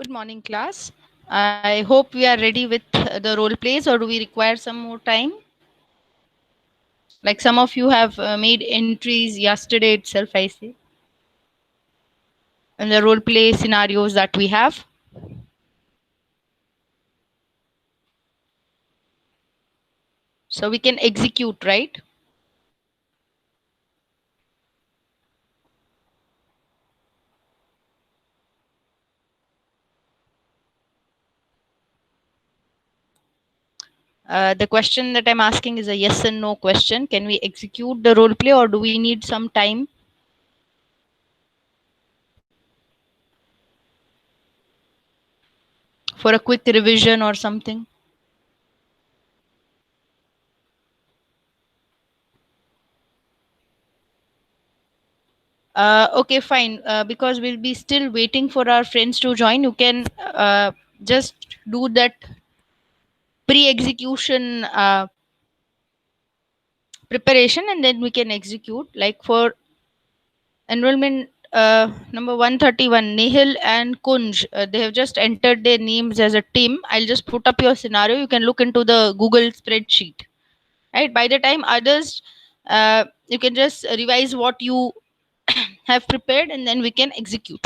Good morning, class. I hope we are ready with the role plays, or do we require some more time? Like some of you have made entries yesterday itself, I see, in the role play scenarios that we have. So we can execute, right? The question that I'm asking is a yes and no question. Can we execute the role play, or do we need some time for a quick revision or something? Okay, fine. Because we'll be still waiting for our friends to join. You can just do that pre-execution preparation, and then we can execute. Like for enrollment number 131, Nihil and Kunj, they have just entered their names as a team. I'll just put up your scenario. You can look into the Google spreadsheet. Right. By the time others, you can just revise what you have prepared, and then we can execute.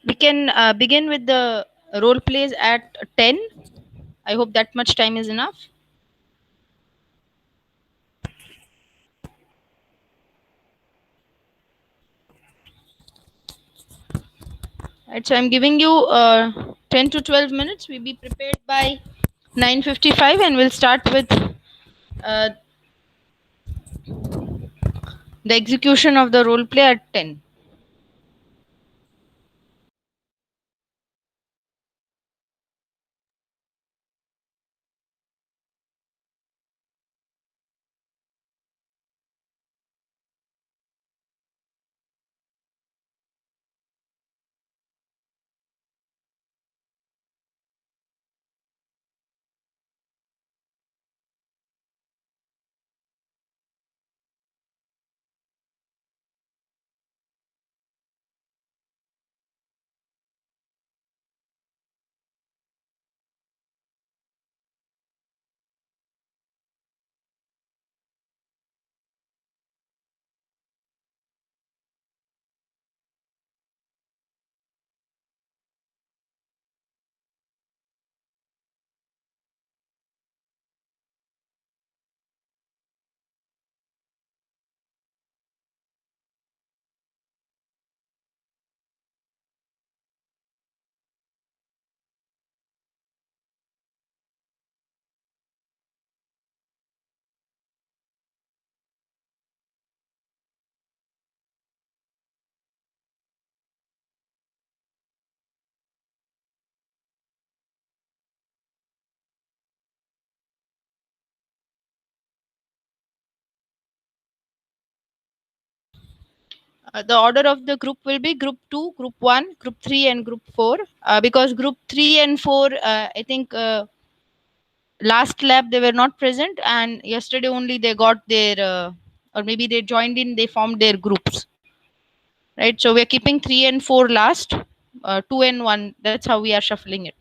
We can begin with the role plays at 10. I hope that much time is enough. Right, so I'm giving you 10 to 12 minutes. We be prepared by 9:55, and we'll start with uh, the execution of the role play at 10. The order of the group will be group 2, group 1, group 3, and group 4. Because group 3 and 4, I think last lab they were not present, and yesterday only they got their, or maybe they joined in, they formed their groups. Right, so we're keeping 3 and 4 last, 2 and 1. That's how we are shuffling it.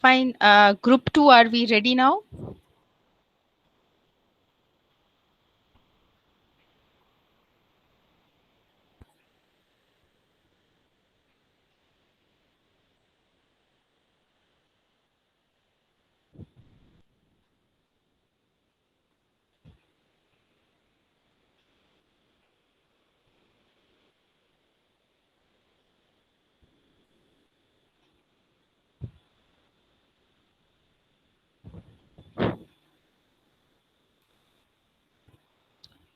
Fine. Group 2, are we ready now?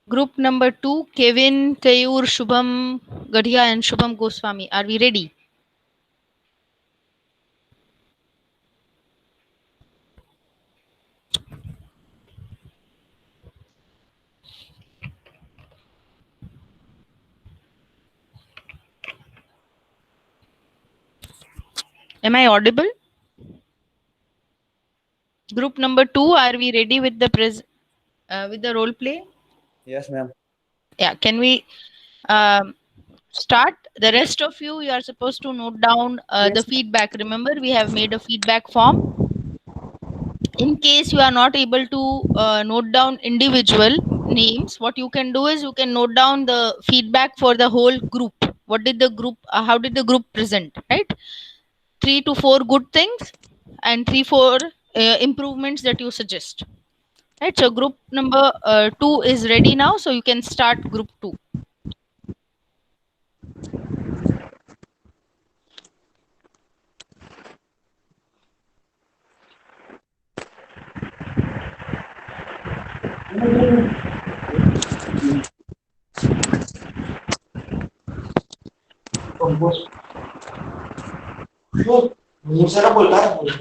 Group number 2, Kevin, Kayur, Shubham Gadhia, and Shubham Goswami. Are we ready? Am I audible? Group number 2, are we ready with the role play? Yes, ma'am. Yeah. Can we start? The rest of you, you are supposed to note down the Yes, feedback. Remember, we have made a feedback form. In case you are not able to note down individual names, what you can do is you can note down the feedback for the whole group. What did the group, how did the group present, right? 3 to 4 good things and 3 4 improvements that you suggest, right? So group number 2 is ready now, so you can start group 2. दूसरा बोलता है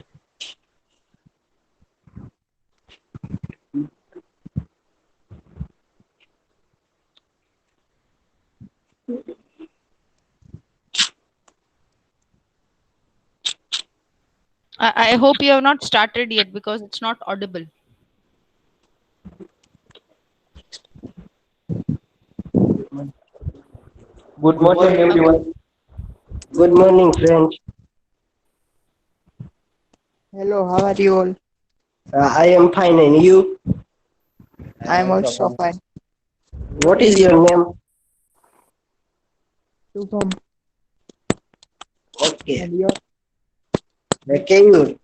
I hope you have not started yet because it's not audible. Good morning, Okay. everyone. Good morning, friends. hello, how are you all? I am fine, and you? I am also fine. What is your name? Shubham, Okay. and your Kayur.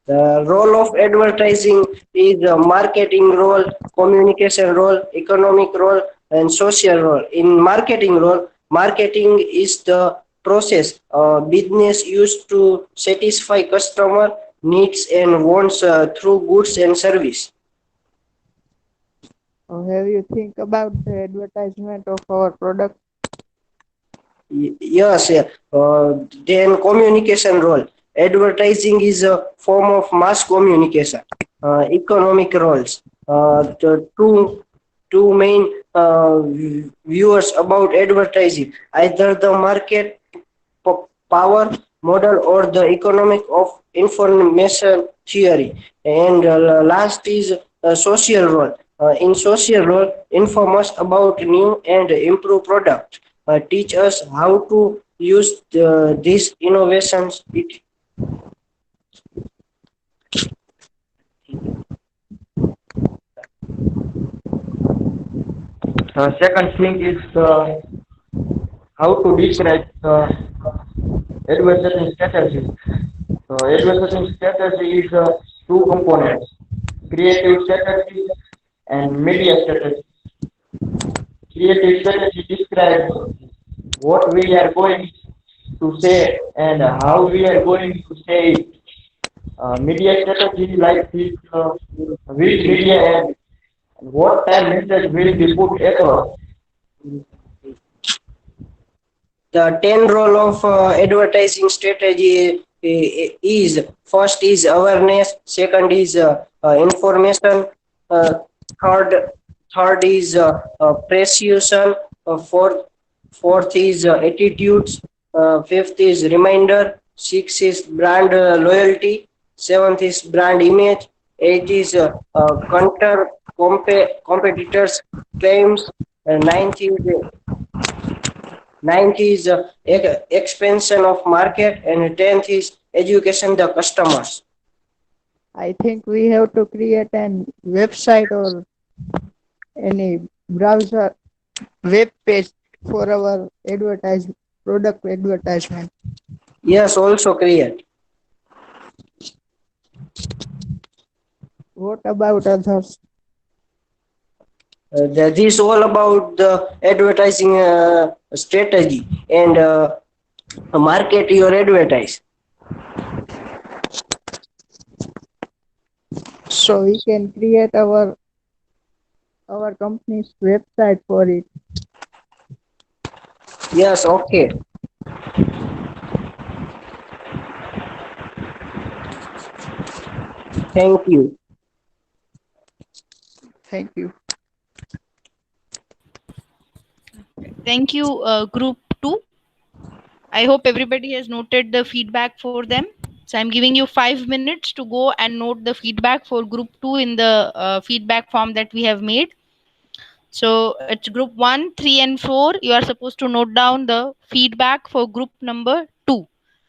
The role of advertising is a marketing role, communication role, economic role, and social role. In marketing role, marketing is the process business used to satisfy customer needs and wants through goods and service. have you think about the advertisement of our product? Yes, yeah. Then communication role. Advertising is a form of mass communication. Economic roles. The two main viewers about advertising. Either the market power model or the economic of information theory. And last is social role. In social role, inform us about new and improved product. Teach us how to use these innovations. Second thing is how to describe advertising strategy. Advertising strategy is two components: creative strategy and media strategy. Creative strategy describes what we are going to say and how we are going to say it. Media strategy like this, which media and what time message will be put across. The 10 role of advertising strategy is first is awareness, second is information, uh, third third is persuasion, fourth is attitudes, fifth is reminder, sixth is brand loyalty, seventh is brand image, eighth is counter competitors claims, ninth is Ninth is expansion of market, and tenth is education the customers. I think we have to create an website or any browser web page for our product advertisement. Yes, also create. What about others? This all about the advertising strategy and market your advertise. So we can create our company's website for it. Yes, okay. Thank you. Thank you. Thank you, group 2. I hope everybody has noted the feedback for them. So I'm giving you 5 minutes to go and note the feedback for group 2 in the feedback form that we have made. So it's group 1, 3, and 4. You are supposed to note down the feedback for group number 2.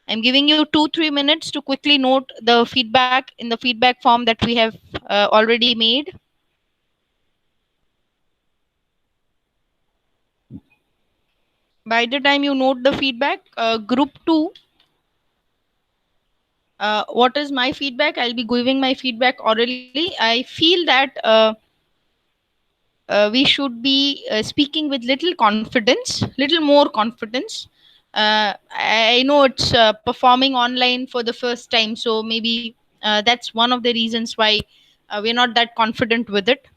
I'm giving you 2-3 minutes to quickly note the feedback in the feedback form that we have already made. By the time you note the feedback, group 2, what is my feedback? I'll be giving my feedback orally. I feel that we should be speaking with little confidence, little more confidence. I know it's performing online for the first time, so maybe that's one of the reasons why we're not that confident with it.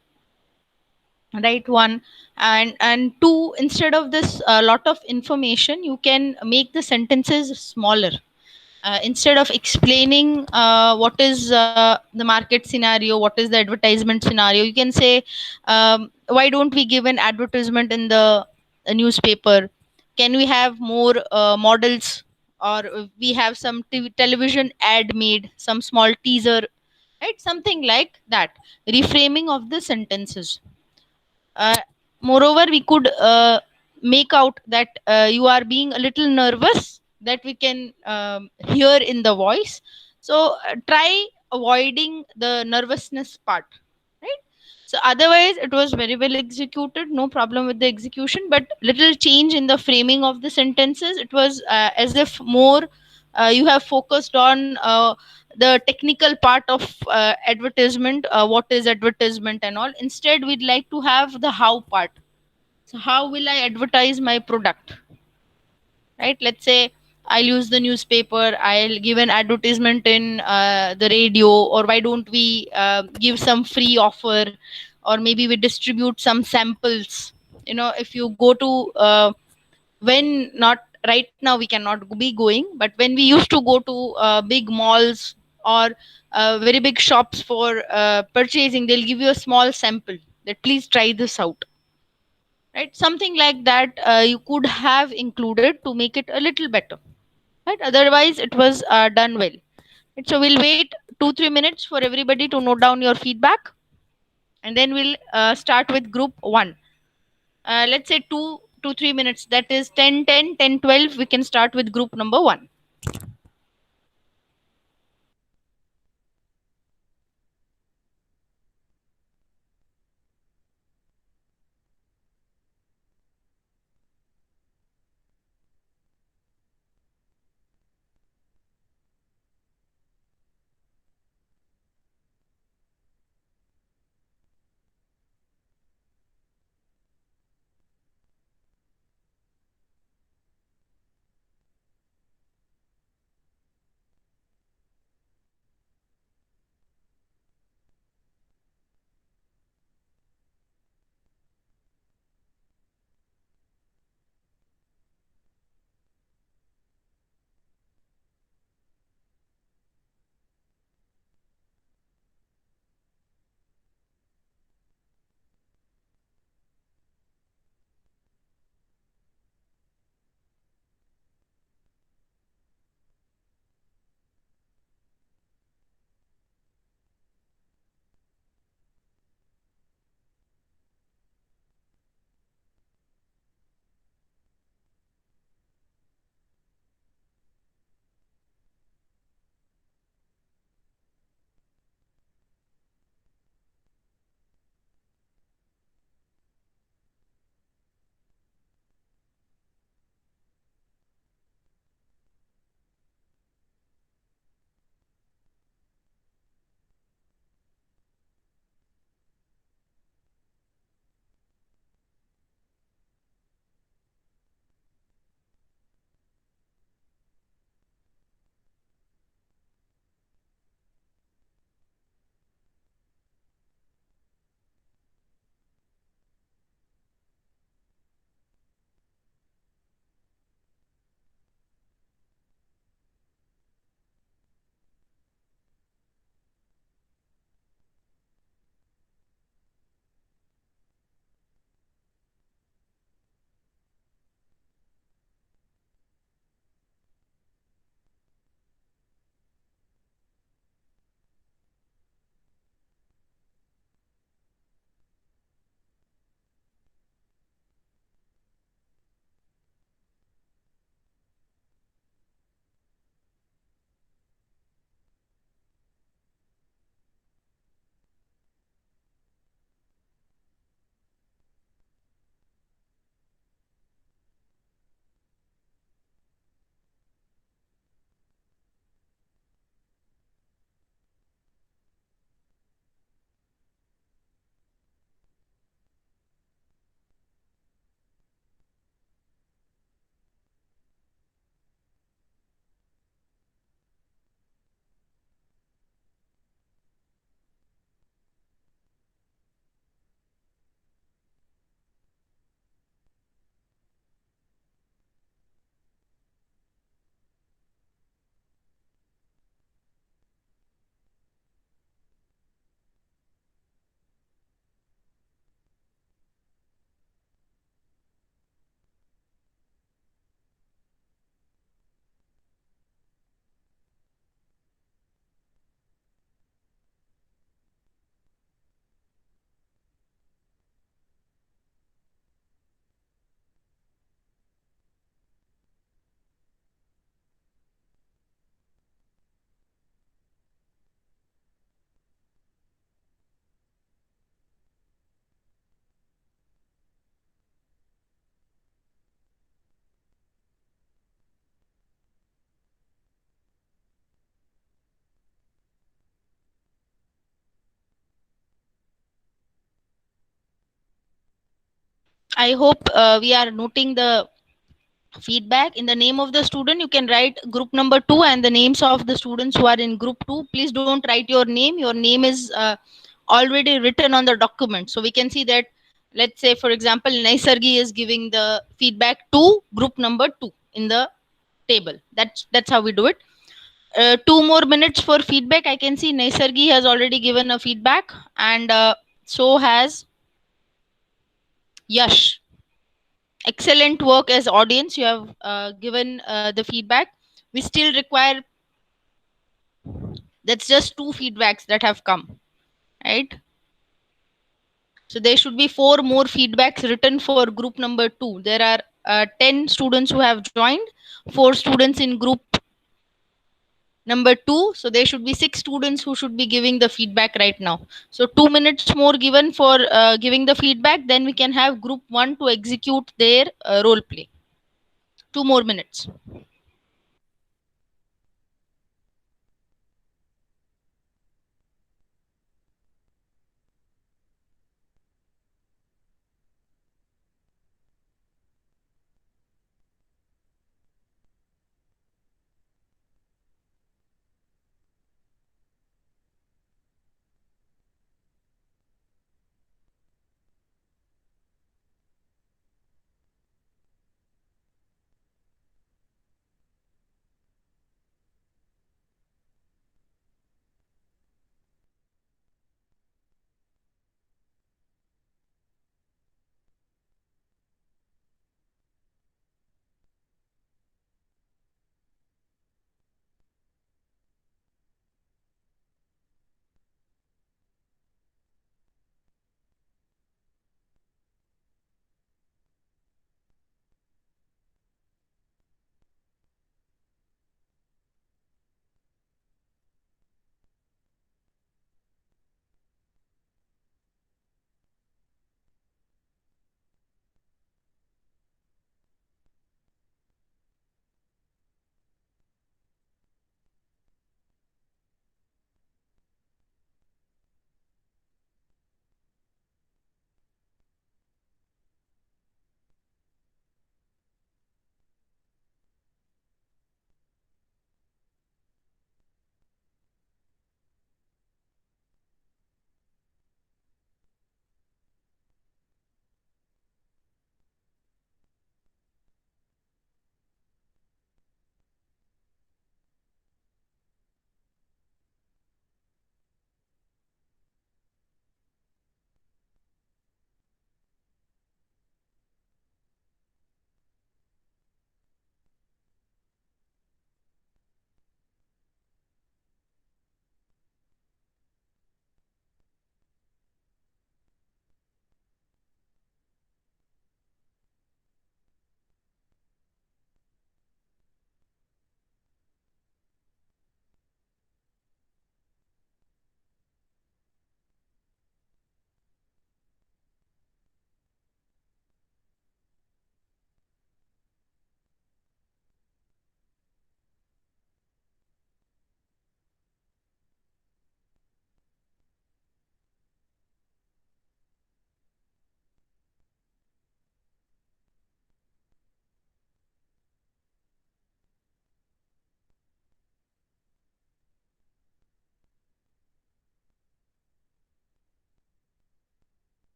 Right, one. And two, instead of this lot of information, you can make the sentences smaller. Instead of explaining what is the market scenario, what is the advertisement scenario, you can say, why don't we give an advertisement in the newspaper? Can we have more models, or we have some television ad made, some small teaser, right? Something like that. Reframing of the sentences. uh, Moreover, we could make out that you are being a little nervous, that we can hear in the voice. So try avoiding the nervousness part, right? So otherwise it was very well executed, no problem with the execution, but little change in the framing of the sentences. It was as if more you have focused on the technical part of advertisement, what is advertisement and all. Instead, we'd like to have the how part. So how will I advertise my product, right? Let's say I'll use the newspaper, I'll give an advertisement in the radio, or why don't we give some free offer, or maybe we distribute some samples. If you go to when not right now, we cannot be going, but when we used to go to big malls or very big shops for purchasing, they'll give you a small sample, that please try this out, right? Something like that you could have included to make it a little better, right? Otherwise it was done well, right? So we'll wait 2-3 minutes for everybody to note down your feedback, and then we'll start with group 1. Let's say 2 to 3 minutes, that is 10, 10, 10, 12. We can start with group number 1. I hope we are noting the feedback. In the name of the student, you can write group number 2 and the names of the students who are in group 2. Please don't write your name. Your name is already written on the document, so we can see that. Let's say, for example, Naisargi is giving the feedback to group number 2 in the table. That's how we do it. 2 more minutes for feedback. I can see Naisargi has already given a feedback, and so has Yash. Excellent work as audience. You have given the feedback. We still require, that's just two feedbacks that have come, right? So there should be four more feedbacks written for group number 2. There are 10 students who have joined, four students in group number 2. So there should be six students who should be giving the feedback right now. So 2 minutes more given for giving the feedback. Then we can have group 1 to execute their role play. 2 more minutes.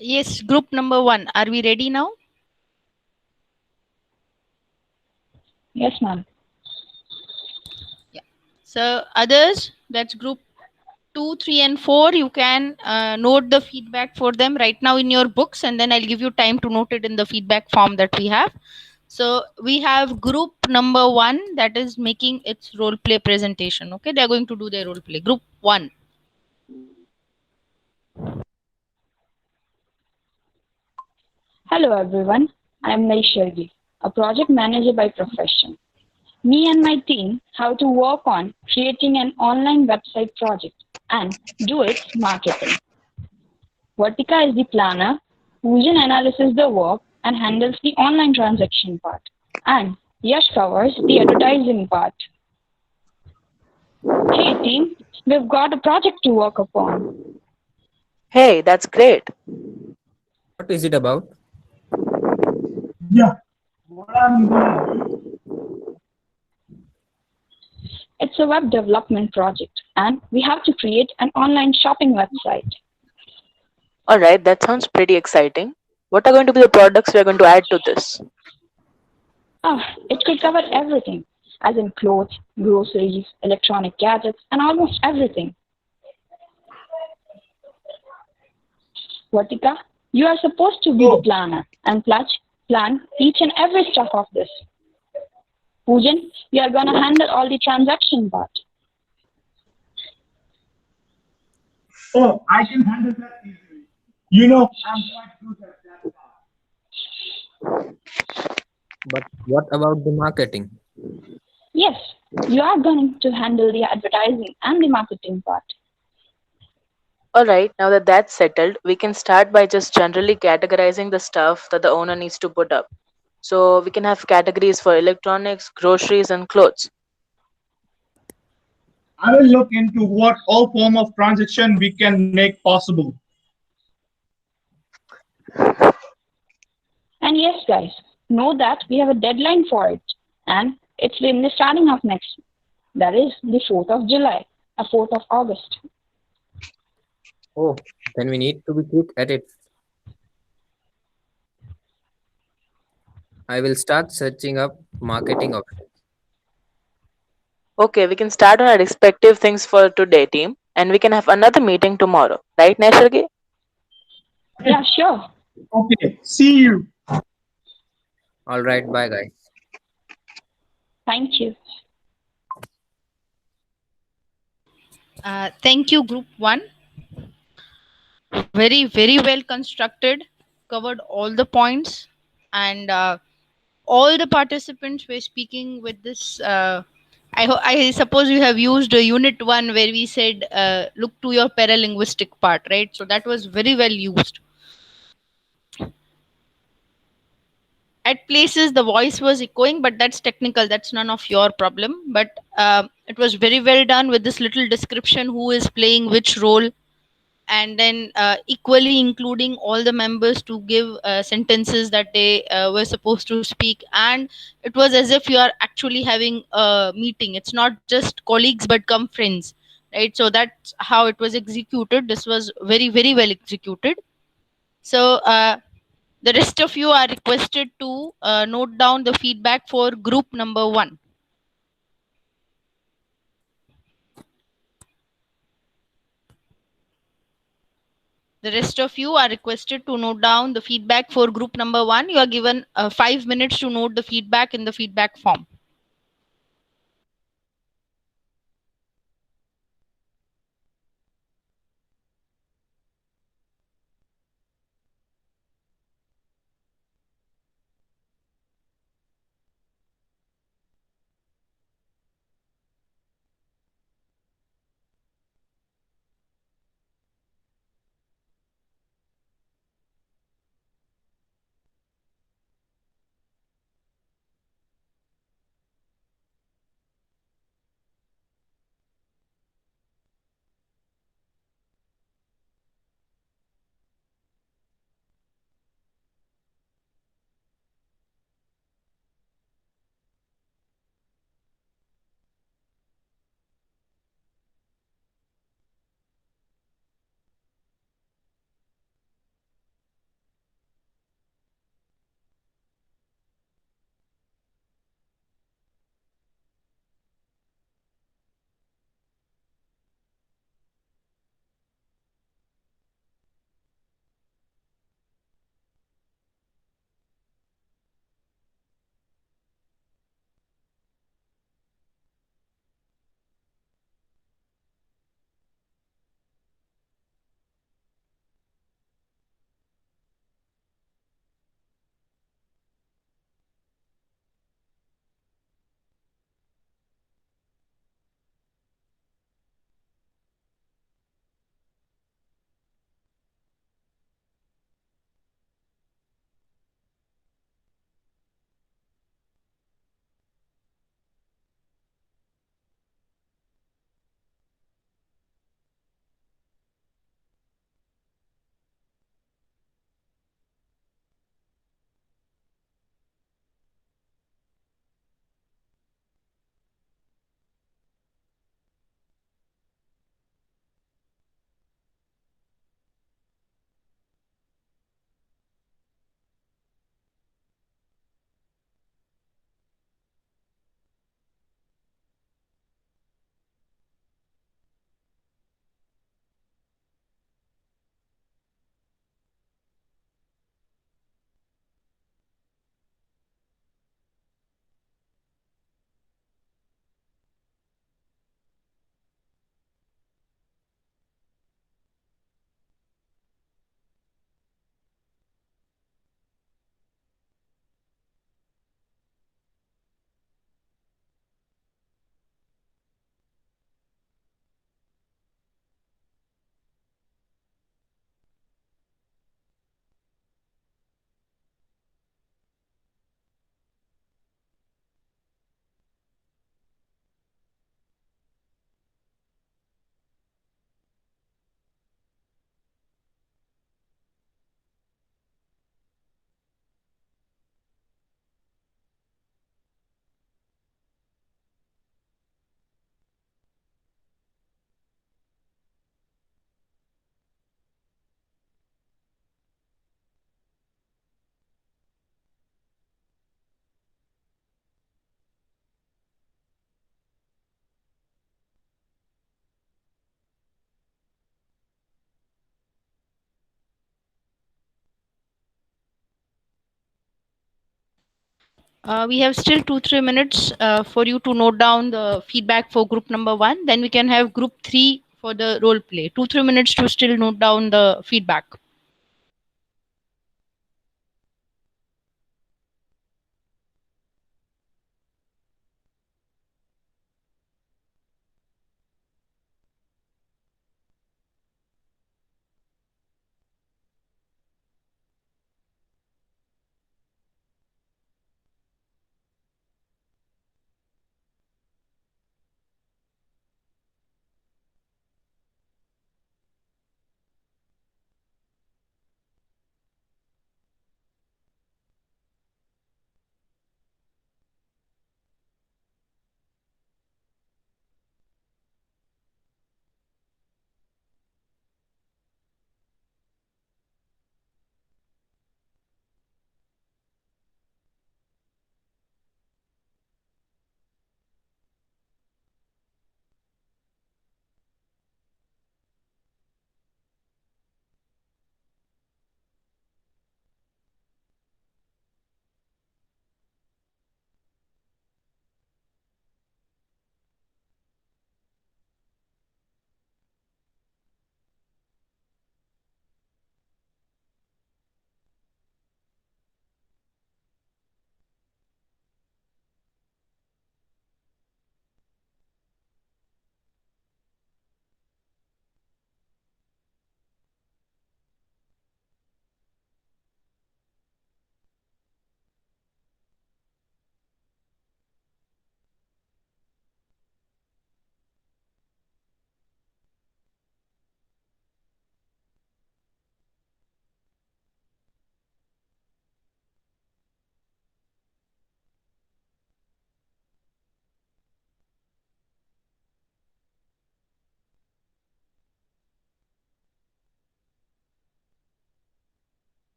Yes, group number one. Are we ready now? Yes, ma'am. Yeah. So others, that's group 2, 3, and 4. You can note the feedback for them right now in your books, and then I'll give you time to note it in the feedback form that we have. So we have group number 1 that is making its role play presentation. Okay, they're going to do their role play. Group 1. Hello, everyone. I'm Naishali, a project manager by profession. Me and my team have to work on creating an online website project and do its marketing. Vertica is the planner, Fusion analyzes the work and handles the online transaction part, and Yash covers the advertising part. Hey team, we've got a project to work upon. Hey, that's great. What is it about? Yeah, what I'm gonna do? It's a web development project, and we have to create an online shopping website. All right, that sounds pretty exciting. What are going to be the products we are going to add to this? It could cover everything, as in clothes, groceries, electronic gadgets, and almost everything. Vertica, you are supposed to be the planner and plan each and every step of this. Poojan, you are gonna handle all the transaction part. Oh, I can handle that easily. You know, I'm quite good at that But what about the marketing? Yes, you are going to handle the advertising and the marketing part. All right, now that that's settled, we can start by just generally categorizing the stuff that the owner needs to put up. So we can have categories for electronics, groceries, and clothes. I will look into what all form of transaction we can make possible. And yes, guys, know that we have a deadline for it, and it's in the starting of next. That is the 4th of July, 4th of August. Oh, then we need to be quick at it. I will start searching up marketing options. Okay, we can start on our respective things for today, team, and we can have another meeting tomorrow. Right, Naishargi? Yeah, sure. Okay, see you. All right, bye guys. Thank you. Thank you, group 1. Very, very well constructed, covered all the points, and all the participants were speaking with this. I suppose you have used unit 1 where we said look to your paralinguistic part, right? So that was very well used. At places the voice was echoing, but that's technical, that's none of your problem. But it was very well done with this little description who is playing which role, and then equally including all the members to give sentences that they were supposed to speak. And it was as if you are actually having a meeting, it's not just colleagues but come friends, right? So that's how it was executed. This was very, very well executed. So the rest of you are requested to note down the feedback for group number 1. The rest of you are requested to note down the feedback for group number 1. You are given 5 minutes to note the feedback in the feedback form. We have still 2-3 minutes for you to note down the feedback for group number one. Then we can have group three for the role play. 2-3 minutes to still note down the feedback.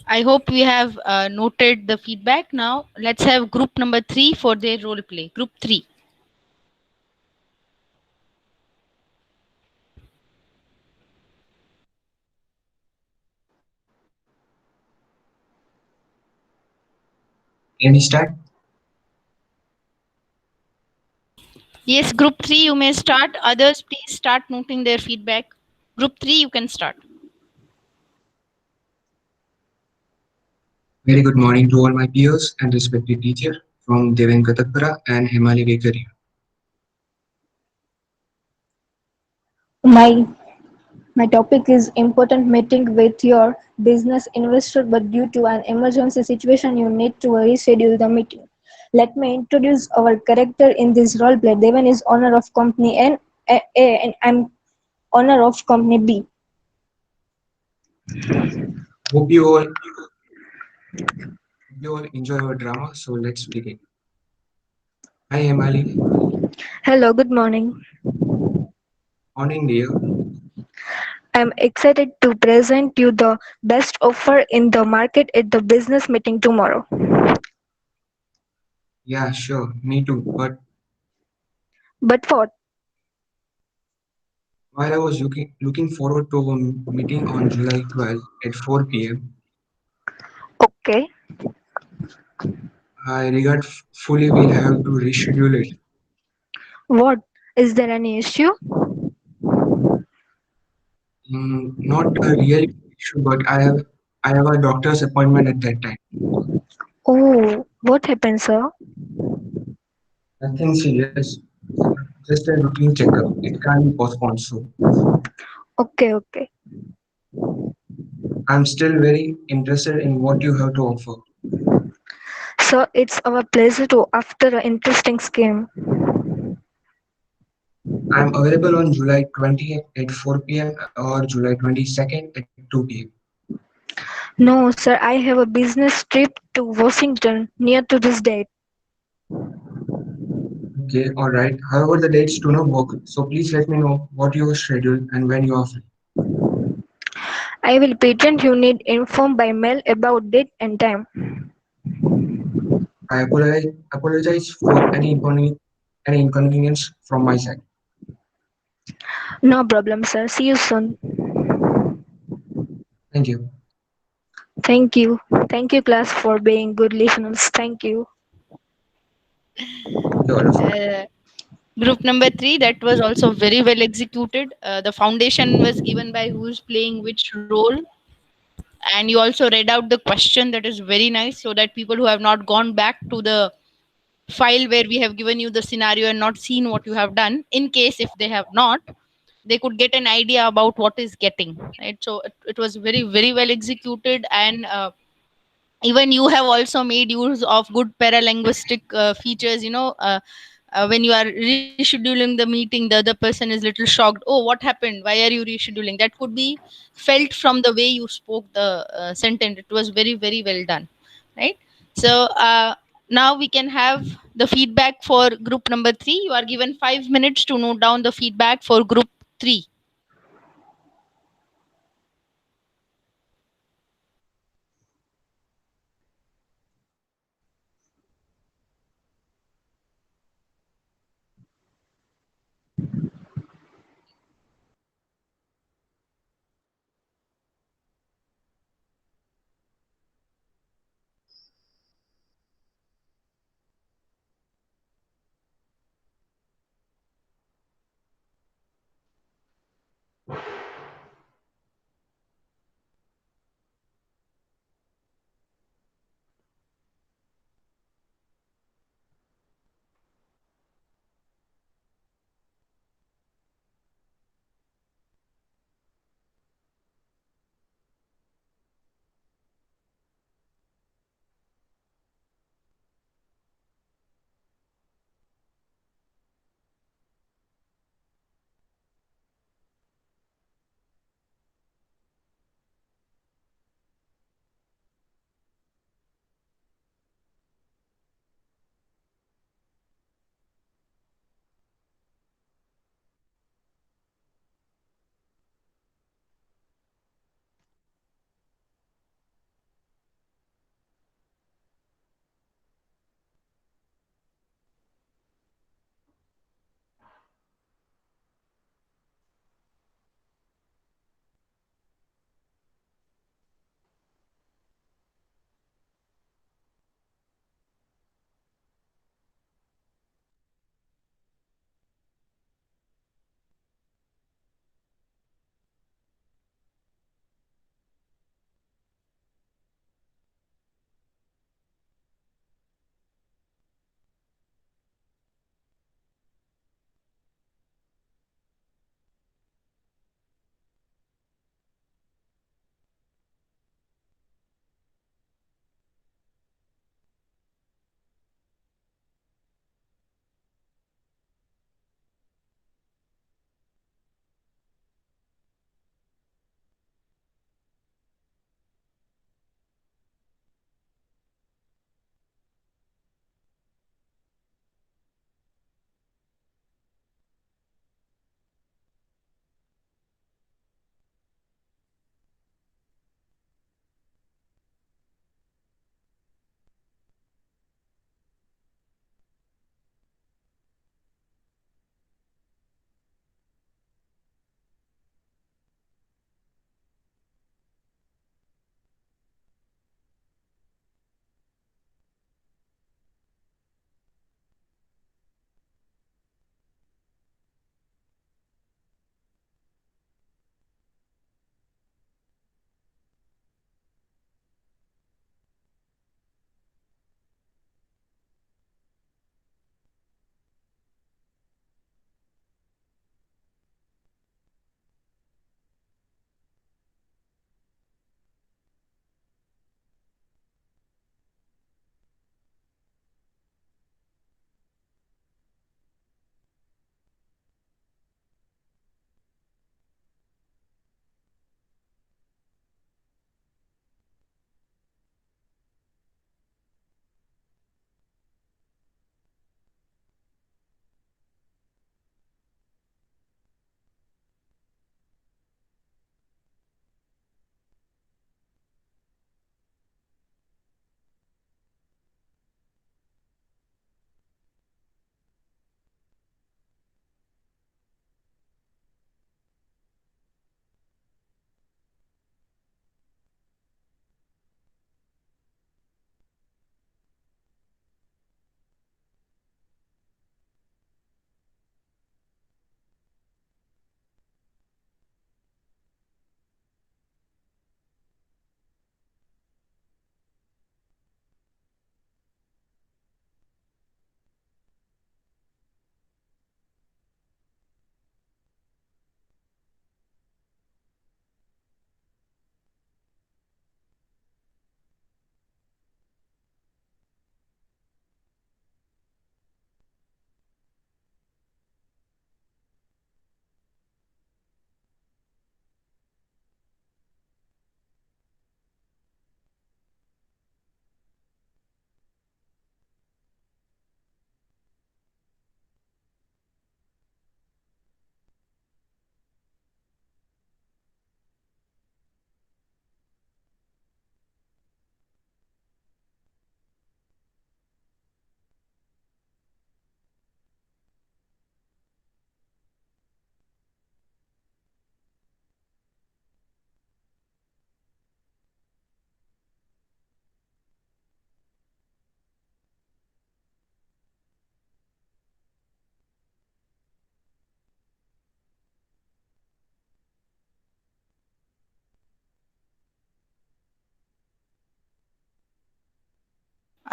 I hope we have noted the feedback. Now let's have group number three for their role play. Group three. Can we start? Yes, group three, you may start. Others, please start noting their feedback. Group three, you can start. Very good morning to all my peers and respected teacher from Deven Katakpara and Himali Vekaria. My my topic is important meeting with your business investor, but due to an emergency situation, you need to reschedule the meeting. Let me introduce our character in this role play. Devan is owner of company A and I'm owner of company B. Hope you all enjoy our drama. So let's begin. Hi, Emily. Hello, good morning. Morning, dear. I'm excited to present you the best offer in the market at the business meeting tomorrow. Yeah, sure. Me too. But But what? while I was looking forward to our meeting on July 12th at 4 p.m., Okay. I regret fully we'll have to reschedule it. What? Is there any issue? Not a real issue, but I have a doctor's appointment at that time. Oh, what happened, sir? Nothing serious, just a routine checkup. It can't be postponed. So Okay, okay. I'm still very interested in what you have to offer. So it's our pleasure to after an interesting scheme. I'm available on July 20th at 4 p.m. or July 22nd at 2 p.m. No, sir, I have a business trip to Washington near to this date. Okay, all right. However, the dates do not work, so please let me know what your schedule and when you are free. I will pretend you need informed by mail about date and time. I apologize for any inconvenience from my side. No problem, sir. See you soon. Thank you. Thank you. Thank you, class, for being good listeners. Thank you. You're welcome. Group number three, that was also very well executed. The foundation was given by who's playing which role, and you also read out the question. That is very nice, so that people who have not gone back to the file where we have given you the scenario and not seen what you have done, in case if they have not, they could get an idea about what is getting right. So it was very very well executed, and even you have also made use of good paralinguistic features, when you are rescheduling the meeting, the other person is little shocked. Oh, what happened? Why are you rescheduling? That could be felt from the way you spoke the sentence. It was very very well done, right? So now we can have the feedback for group number 3. You are given 5 minutes to note down the feedback for group 3.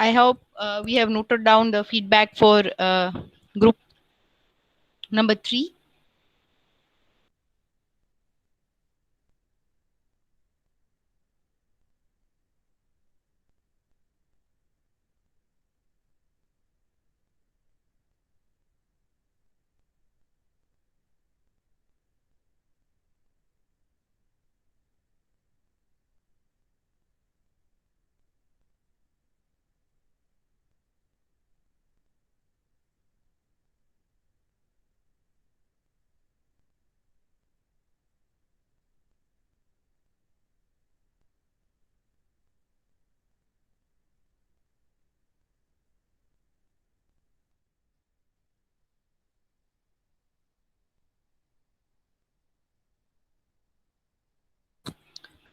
I hope we have noted down the feedback for group number 3.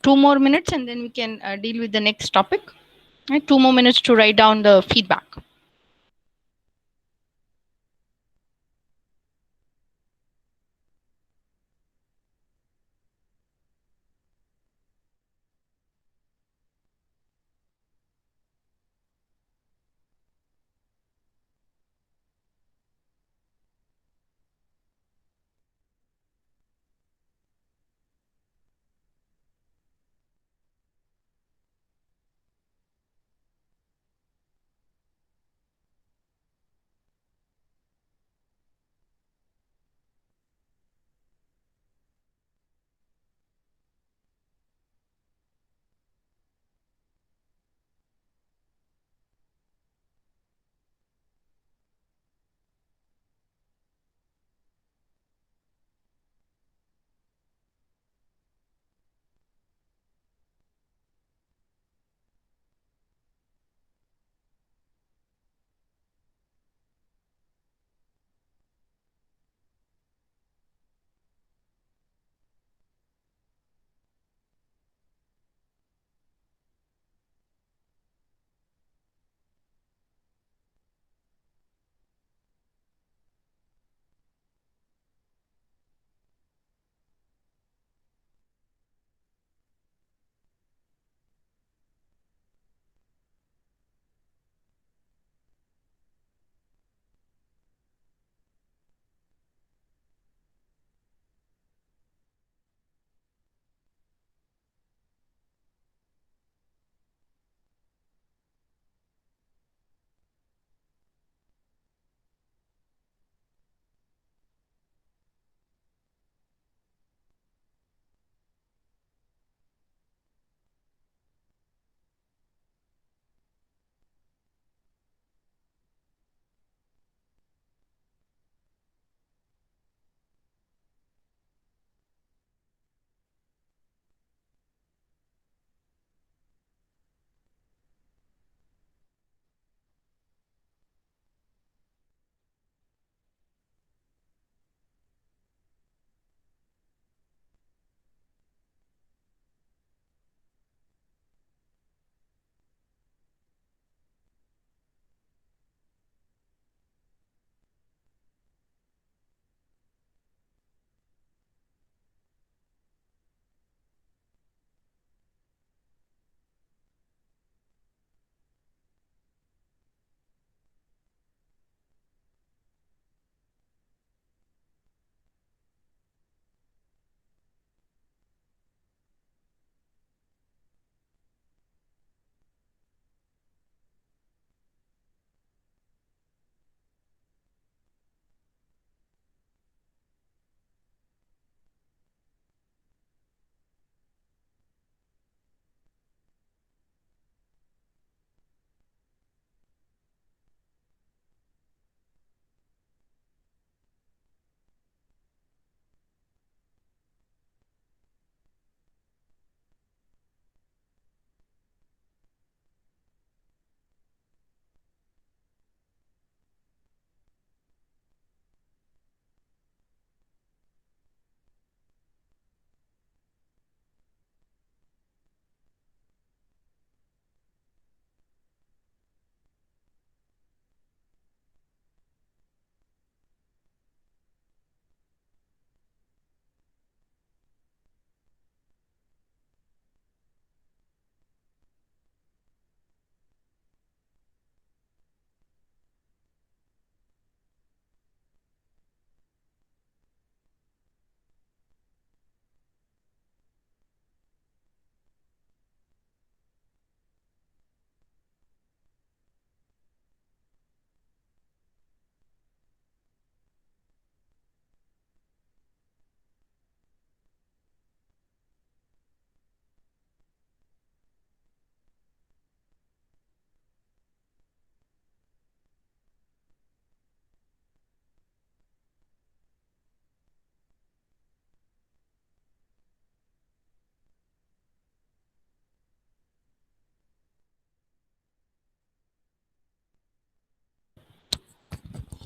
Two more minutes and then we can deal with the next topic. Right, 2 more minutes to write down the feedback.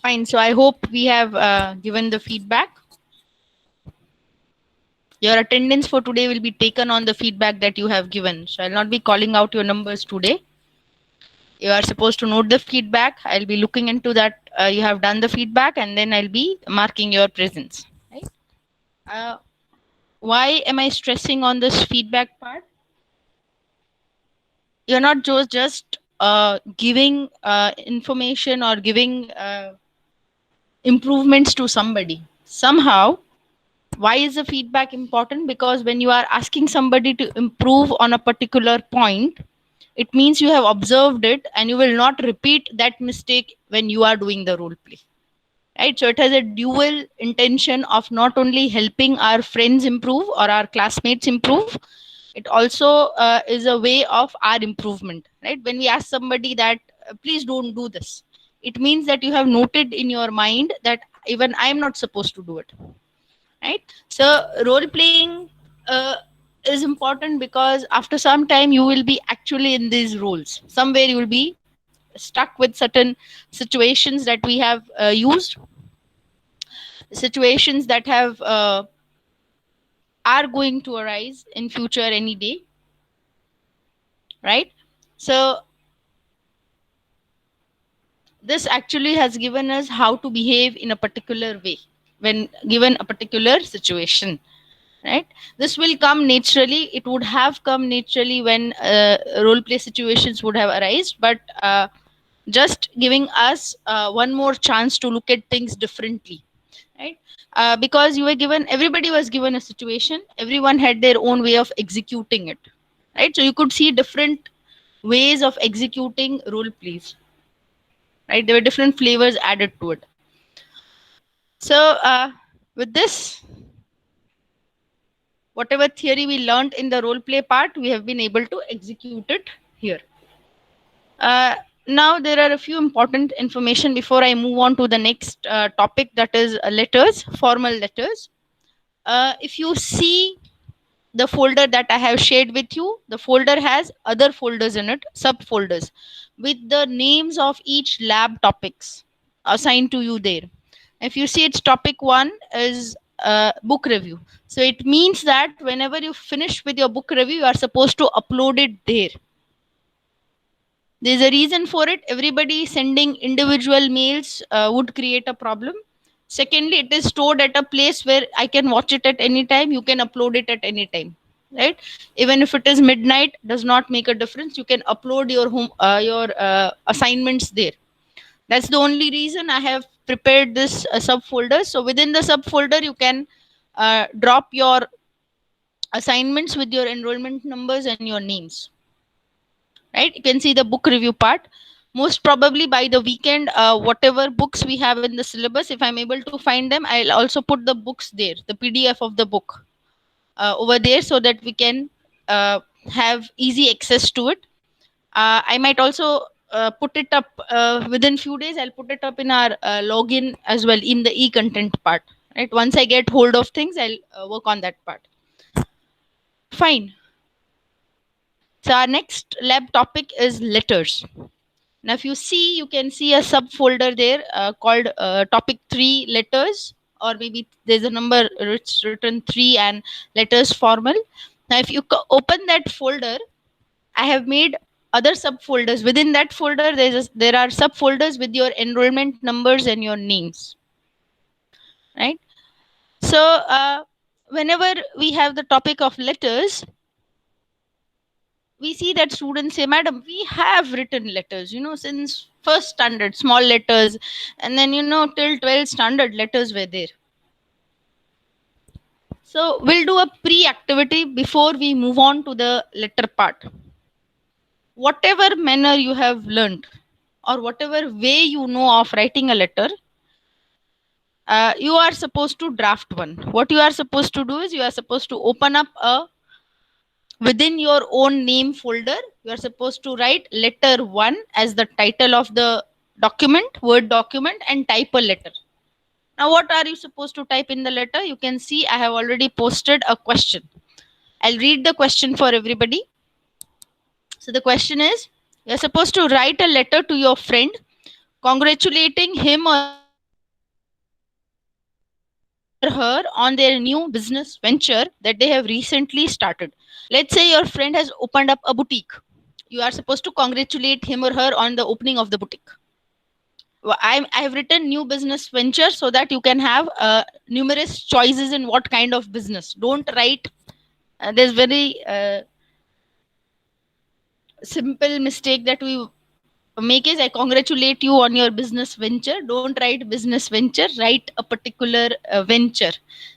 Fine. So I hope we have given the feedback. Your attendance for today will be taken on the feedback that you have given. So I'll not be calling out your numbers today. You are supposed to note the feedback. I'll be looking into that. You have done the feedback, and then I'll be marking your presence. Right? Why am I stressing on this feedback part? You're not just giving information or giving improvements to somebody. Somehow, why is the feedback important? Because when you are asking somebody to improve on a particular point, it means you have observed it and you will not repeat that mistake when you are doing the role play. Right? So it has a dual intention of not only helping our friends improve or our classmates improve, it also is a way of our improvement. Right? When we ask somebody that please don't do this, it means that you have noted in your mind that even I am not supposed to do it. Right? So role playing is important because after some time you will be actually in these roles. Somewhere you will be stuck with certain situations that we have used, situations that have are going to arise in future any day. Right? So this actually has given us how to behave in a particular way when given a particular situation. Right? This will come naturally. It would have come naturally when role play situations would have arisen, but just giving us one more chance to look at things differently. Right? Because you were given, everybody was given a situation, everyone had their own way of executing it. Right? So you could see different ways of executing role plays. Right? There were different flavors added to it. So with this, whatever theory we learned in the role play part, we have been able to execute it here. Now there are a few important information before I move on to the next topic, that is letters, formal letters. If you see the folder that I have shared with you, the folder has other folders in it, subfolders, with the names of each lab topics assigned to you there. If you see, it's topic 1 is book review. So it means that whenever you finish with your book review, you are supposed to upload it there. There's a reason for it. Everybody sending individual mails would create a problem. Secondly, it is stored at a place where I can watch it at any time. You can upload it at any time. Right? Even if it is midnight, does not make a difference. You can upload your assignments there. That's the only reason I have prepared this subfolder. So within the subfolder, you can drop your assignments with your enrollment numbers and your names. Right? You can see the book review part. Most probably by the weekend, whatever books we have in the syllabus, if I'm able to find them, I'll also put the books there, the PDF of the book over there, so that we can have easy access to it. I might also put it up within few days. I'll put it up in our login as well in the e-content part. Right? Once I get hold of things, I'll work on that part. Fine. So our next lab topic is letters. Now, if you see, you can see a subfolder there called topic 3 letters, or maybe there's a number written 3 and letters formal. Now, if you open that folder, I have made other subfolders. Within that folder, there are subfolders with your enrollment numbers and your names. Right? So, whenever we have the topic of letters, we see that students say, madam, we have written letters, since first standard, small letters, and then, till 12th standard, letters were there. So we'll do a pre-activity before we move on to the letter part. Whatever manner you have learned, or whatever way you know of writing a letter, you are supposed to draft one. What you are supposed to do is, you are supposed to open up within your own name folder, you are supposed to write letter 1 as the title of the document, Word document, and type a letter. Now, what are you supposed to type in the letter? You can see I have already posted a question. I'll read the question for everybody. So the question is, you're supposed to write a letter to your friend congratulating him or her her on their new business venture that they have recently started. Let's say your friend has opened up a boutique. You are supposed to congratulate him or her on the opening of the boutique. I have written new business venture so that you can have numerous choices in what kind of business. Don't write. There's very simple mistake that we make is I congratulate you on your business venture. Don't write business venture. Write a particular venture.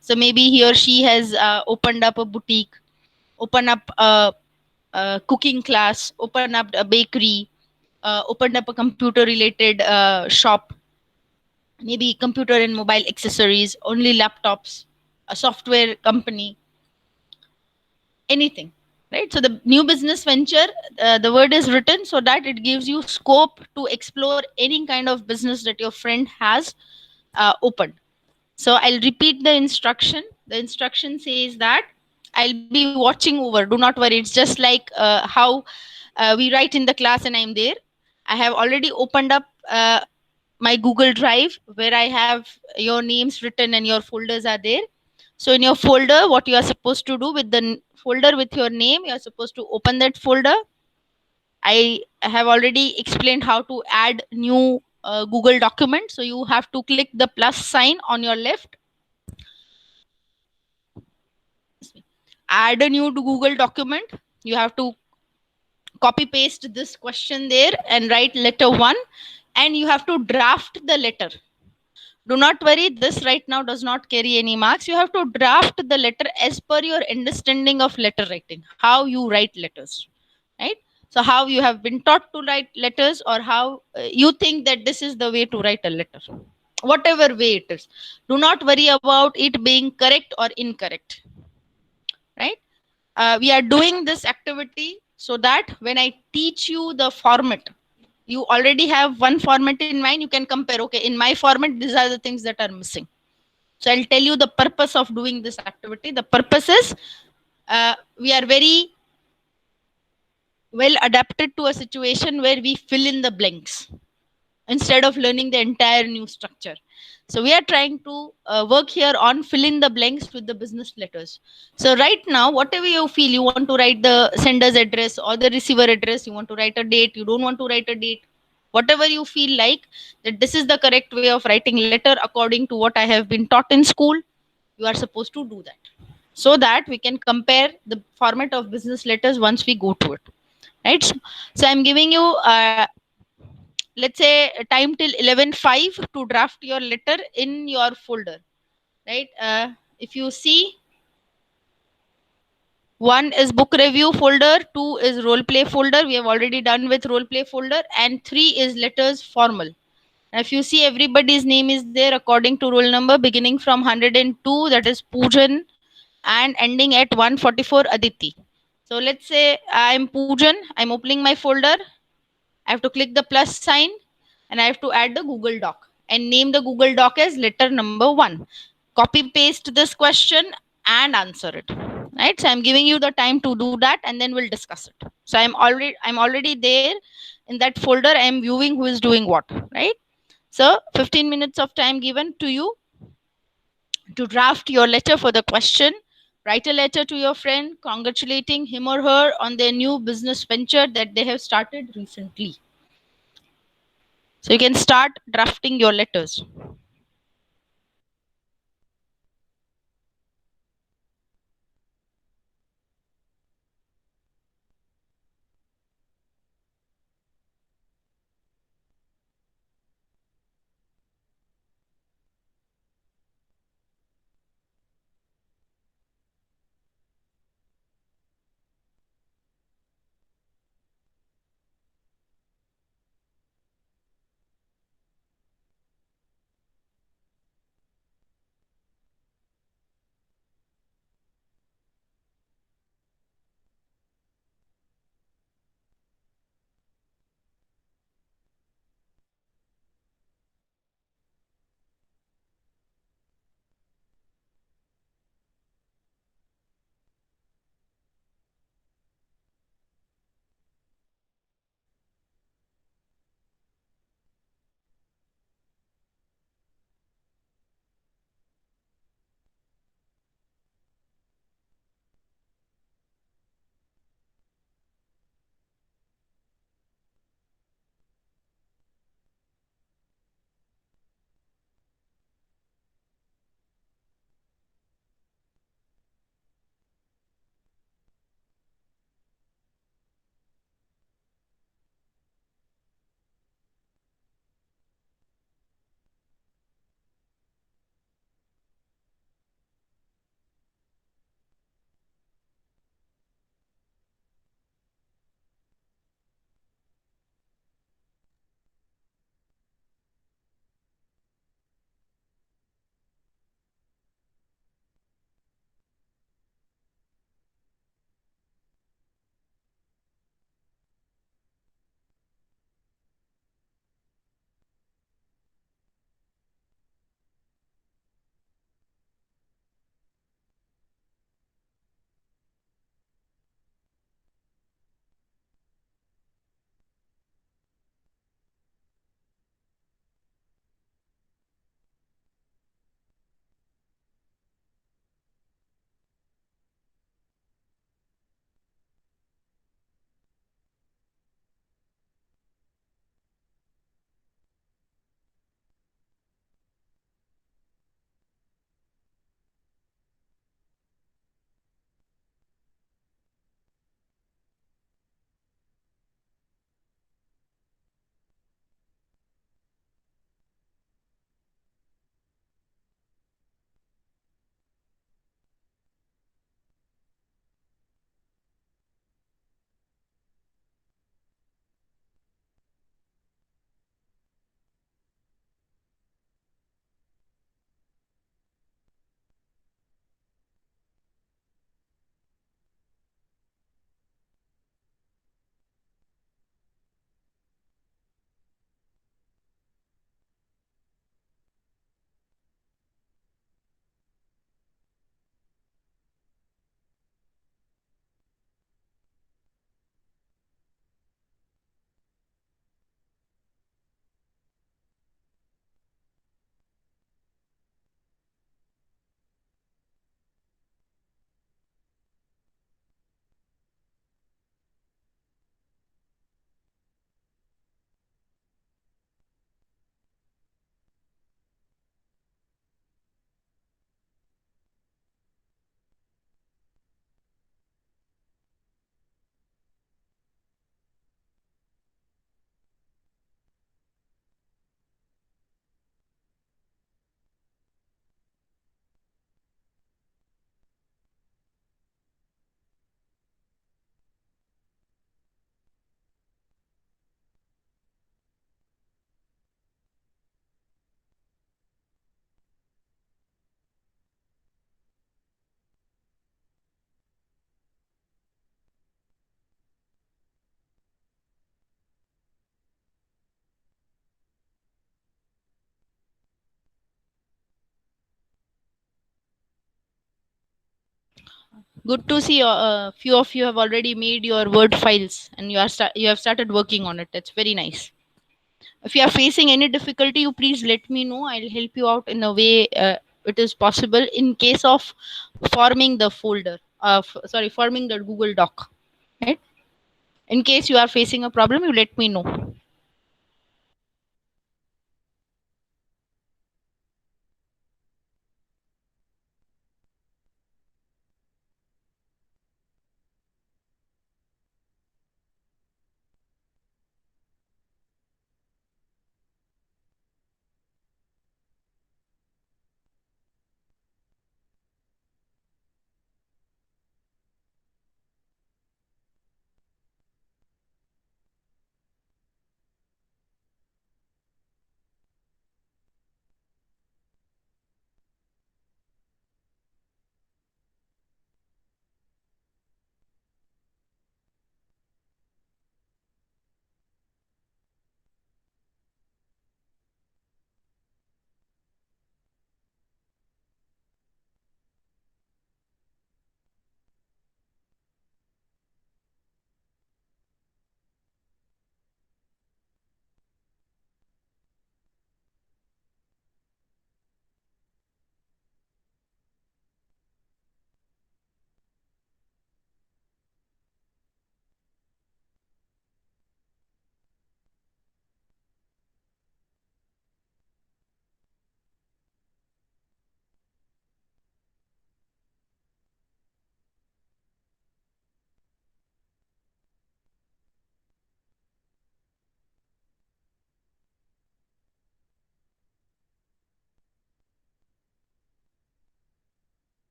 So maybe he or she has opened up a boutique, open up a cooking class, open up a bakery, opened up a computer related shop, maybe computer and mobile accessories, only laptops, a software company, anything, right? So the new business venture, the word is written so that it gives you scope to explore any kind of business that your friend has opened. So I'll repeat the instruction. The instruction says that I'll be watching over. Do not worry. It's just like how we write in the class and I'm there. I have already opened up my Google Drive where I have your names written and your folders are there. So in your folder, what you are supposed to do with the folder with your name, you are supposed to open that folder. I have already explained how to add new Google document. So you have to click the plus sign on your left, add a new Google document. You have to copy paste this question there and write letter 1, and you have to draft the letter. Do not worry, this right now does not carry any marks. You have to draft the letter as per your understanding of letter writing, how you write letters, right? So how you have been taught to write letters, or how you think that this is the way to write a letter, whatever way it is. Do not worry about it being correct or incorrect, right? We are doing this activity so that when I teach you the format, you already have one format in mind. You can compare, okay, in my format these are the things that are missing. So I'll tell you the purpose of doing this activity. The purpose is we are very well adapted to a situation where we fill in the blanks instead of learning the entire new structure. So we are trying to work here on fill in the blanks with the business letters. So right now, whatever you feel, you want to write the sender's address or the receiver address, you want to write a date, you don't want to write a date, whatever you feel like that this is the correct way of writing letter according to what I have been taught in school, you are supposed to do that so that we can compare the format of business letters once we go to it, right? So I'm giving you let's say time till 11:05 to draft your letter in your folder, right? If you see, one is book review folder, two is role play folder, we have already done with role play folder, and three is letters formal. Now, if you see, everybody's name is there according to roll number, beginning from 102, that is Poojan, and ending at 144, Aditi. So let's say I'm Poojan, I'm opening my folder, I have to click the plus sign, and I have to add the Google Doc and name the Google Doc as letter number 1. Copy paste this question and answer it. Right. So I'm giving you the time to do that, and then we'll discuss it. So I'm already there in that folder. I'm viewing who is doing what. Right. So 15 minutes of time given to you to draft your letter for the question. Write a letter to your friend congratulating him or her on their new business venture that they have started recently. So you can start drafting your letters. Good to see few of you have already made your Word files and you have started working on it. That's very nice. If you are facing any difficulty, you please let me know. I'll help you out in a way it is possible in case of forming the folder. Forming the Google Doc. Right? In case you are facing a problem, you let me know.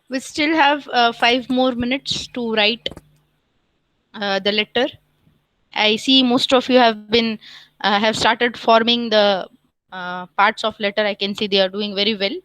We still have 5 more minutes to write the letter. I see most of you have started forming the parts of letter. I can see they are doing very well.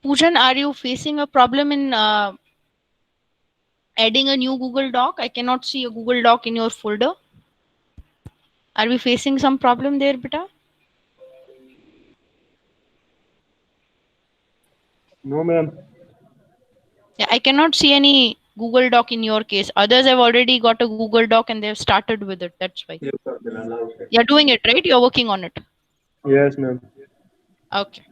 Poojan, are you facing a problem in adding a new Google Doc? I cannot see a Google Doc in your folder. Are we facing some problem there, beta? No, ma'am. Yeah, I cannot see any Google Doc in your case. Others have already got a Google Doc and they've started with it. That's why. You're doing it, right? You're working on it. Yes, ma'am. Okay.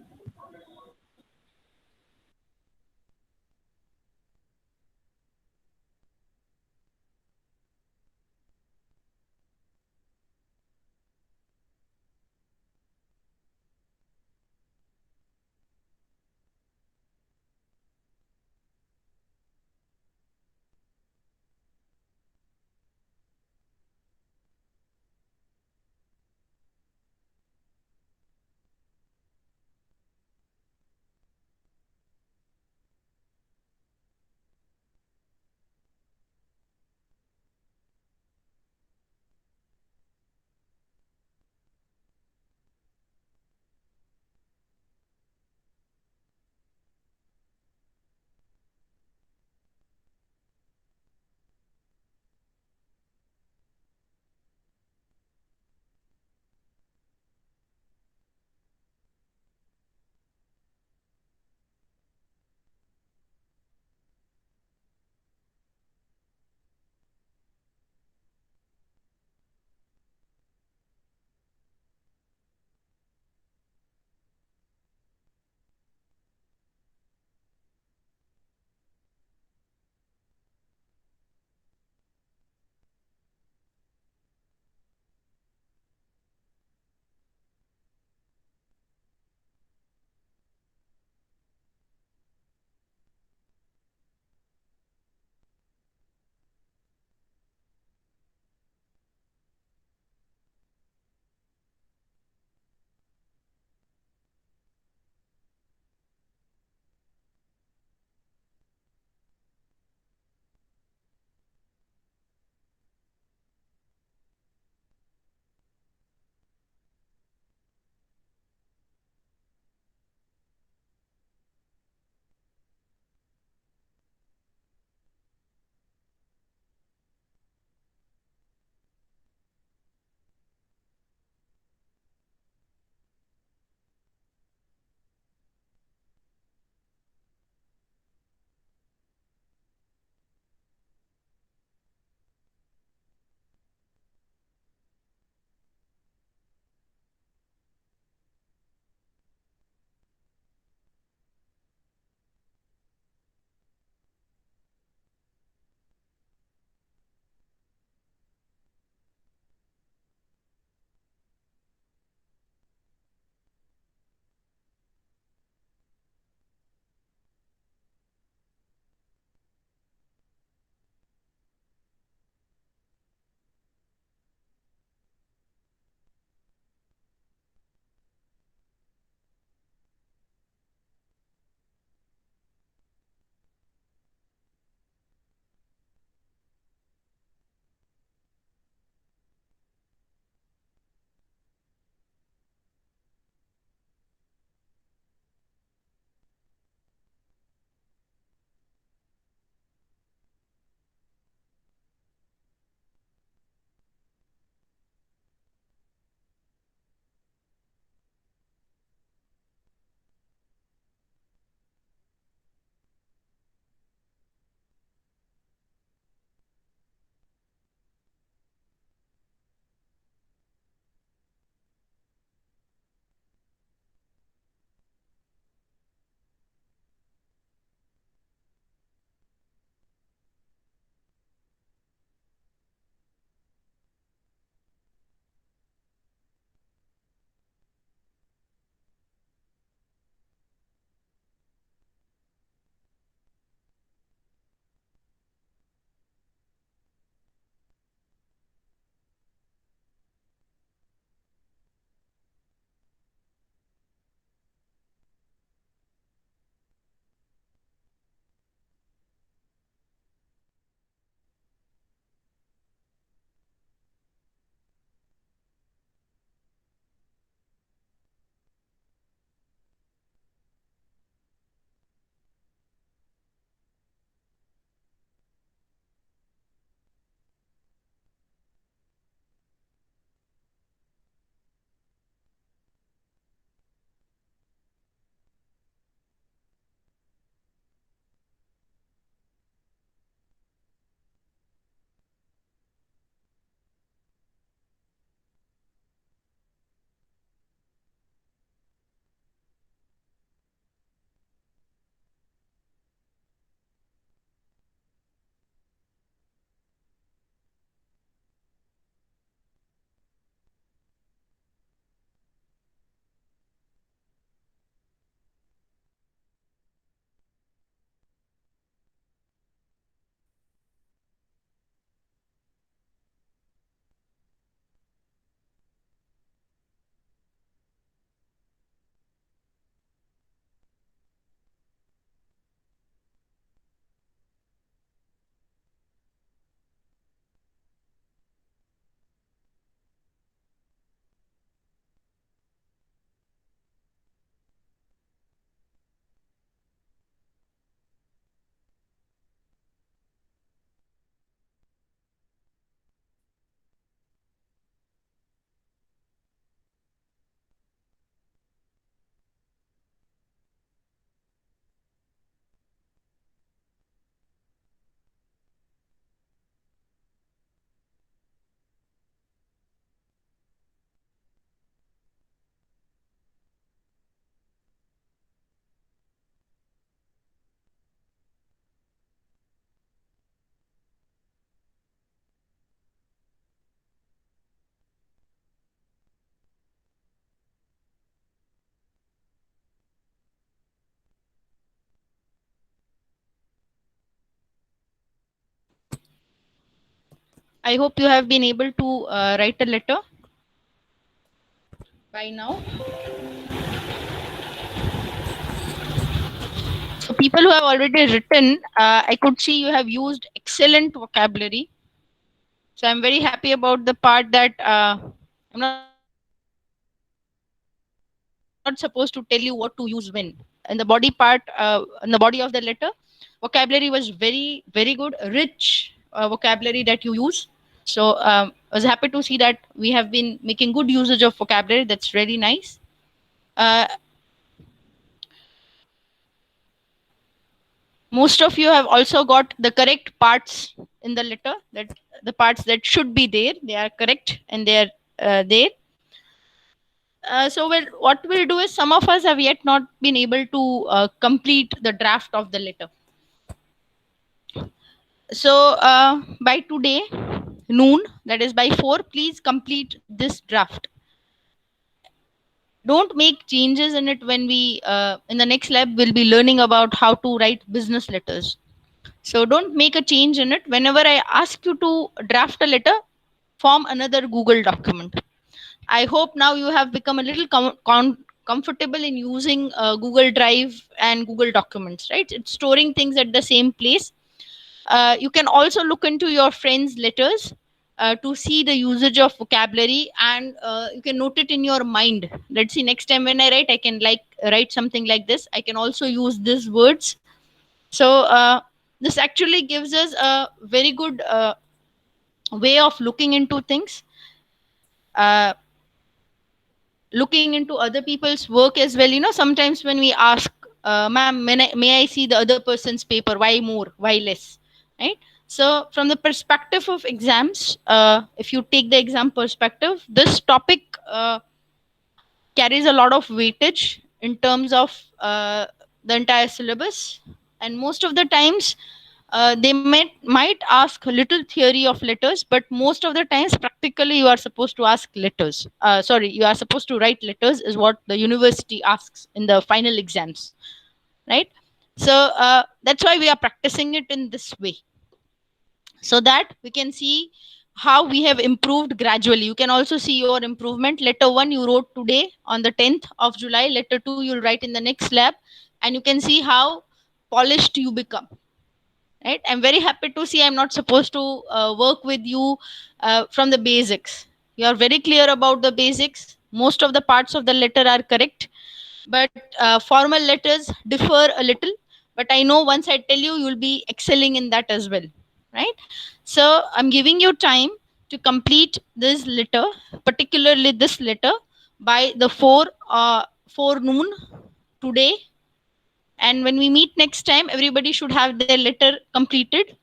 I hope you have been able to write a letter by now. So people who have already written, I could see you have used excellent vocabulary. So I'm very happy about the part that I'm not supposed to tell you what to use when. In the body part, in the body of the letter, vocabulary was very, very good, rich vocabulary that you use. So I was happy to see that we have been making good usage of vocabulary. That's really nice. Uh, most of you have also got the correct parts in the letter. That the parts that should be there, they are correct and they are there. So what we'll do is some of us have yet not been able to complete the draft of the letter. So by today noon, that is by 4, please complete this draft. Don't make changes in it when we in the next lab we'll be learning about how to write business letters. So don't make a change in it. Whenever I ask you to draft a letter, form another Google document. I hope now you have become a little comfortable in using Google Drive and Google Documents, right? It's storing things at the same place. You can also look into your friends' letters to see the usage of vocabulary, and you can note it in your mind. Let's see, next time when I write, I can write something like this. I can also use these words. So this actually gives us a very good way of looking into things. Uh, Looking into other people's work as well. Sometimes when we ask, ma'am, may I see the other person's paper? Why more? Why less? Right? So, from the perspective of exams, if you take the exam perspective, this topic carries a lot of weightage in terms of the entire syllabus. And most of the times, they might ask a little theory of letters, but most of the times practically you are supposed to ask letters. Sorry, you are supposed to write letters is what the university asks in the final exams, right? So that's why we are practicing it in this way, so that we can see how we have improved gradually. You can also see your improvement. Letter 1 you wrote today on the 10th of July. Letter 2 you'll write in the next lab, and you can see how polished you become. Right? I'm very happy to see I'm not supposed to work with you from the basics. You are very clear about the basics. Most of the parts of the letter are correct, but formal letters differ a little. But I know once I tell you, you'll be excelling in that as well. Right? So I'm giving you time to complete this letter, particularly this letter, by the 4 noon today. And when we meet next time, everybody should have their letter completed.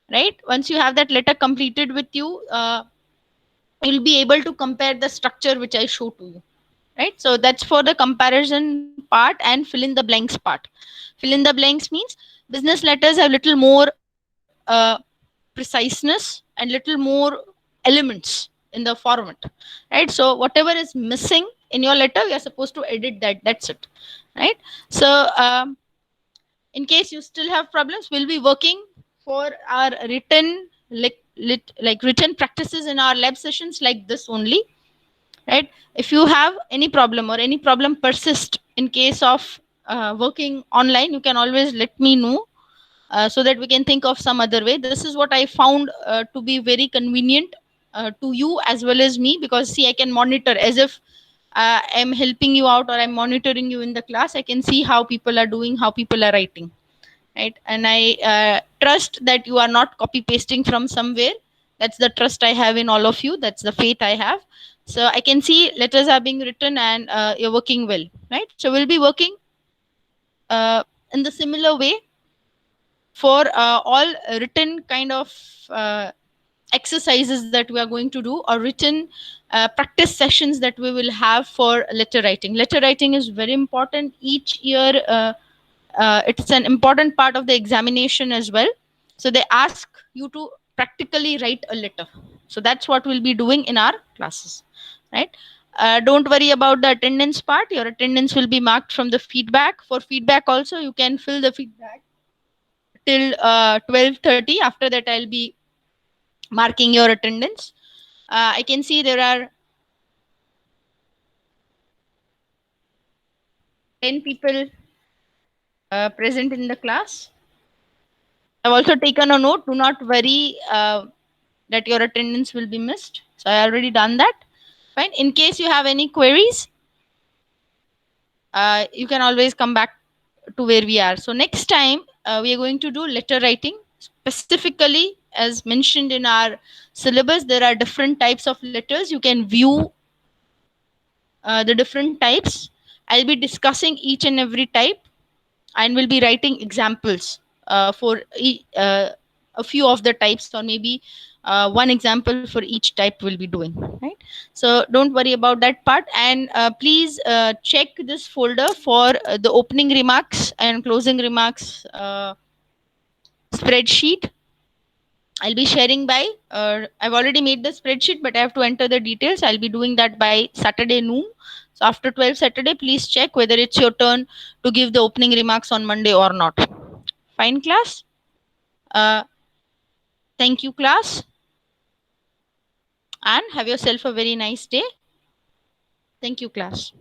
Right? Once you have that letter completed with you, you'll be able to compare the structure which I show to you. Right? So that's for the comparison part and fill in the blanks part. Fill in the blanks means business letters have little more preciseness and little more elements in the format. Right? So whatever is missing in your letter, we are supposed to edit that. That's it. Right? So in case you still have problems, we'll be working for our written like written practices in our lab sessions like this only. Right? If you have any problem or any problem persist in case of working online, you can always let me know, so that we can think of some other way. This is what I found to be very convenient to you as well as me, because see, I can monitor as if I'm helping you out, or I'm monitoring you in the class. I can see how people are doing, how people are writing. Right? And I trust that you are not copy pasting from somewhere. That's the trust I have in all of you. That's the faith I have. So I can see letters are being written, and you're working well. Right? So we'll be working in the similar way for all written kind of exercises that we are going to do, or written practice sessions that we will have for letter writing. Letter writing is very important each year. It's an important part of the examination as well. So they ask you to practically write a letter. So that's what we'll be doing in our classes. Right? Don't worry about the attendance part. Your attendance will be marked from the feedback. For feedback also, you can fill the feedback till 12:30. After that, I'll be marking your attendance. I can see there are 10 people present in the class. I've also taken a note. Do not worry that your attendance will be missed. So I already done that. Fine. In case you have any queries, you can always come back to where we are. So next time we are going to do letter writing. Specifically, as mentioned in our syllabus, there are different types of letters. You can view the different types. I'll be discussing each and every type, and we'll be writing examples for a few of the types, or maybe one example for each type we'll be doing, right? So don't worry about that part, and please check this folder for the opening remarks and closing remarks spreadsheet. I'll be sharing by I've already made the spreadsheet, but I have to enter the details. I'll be doing that by Saturday noon. So after 12 Saturday, please check whether it's your turn to give the opening remarks on Monday or not. Fine, class. Thank you, class, and have yourself a very nice day. Thank you, class.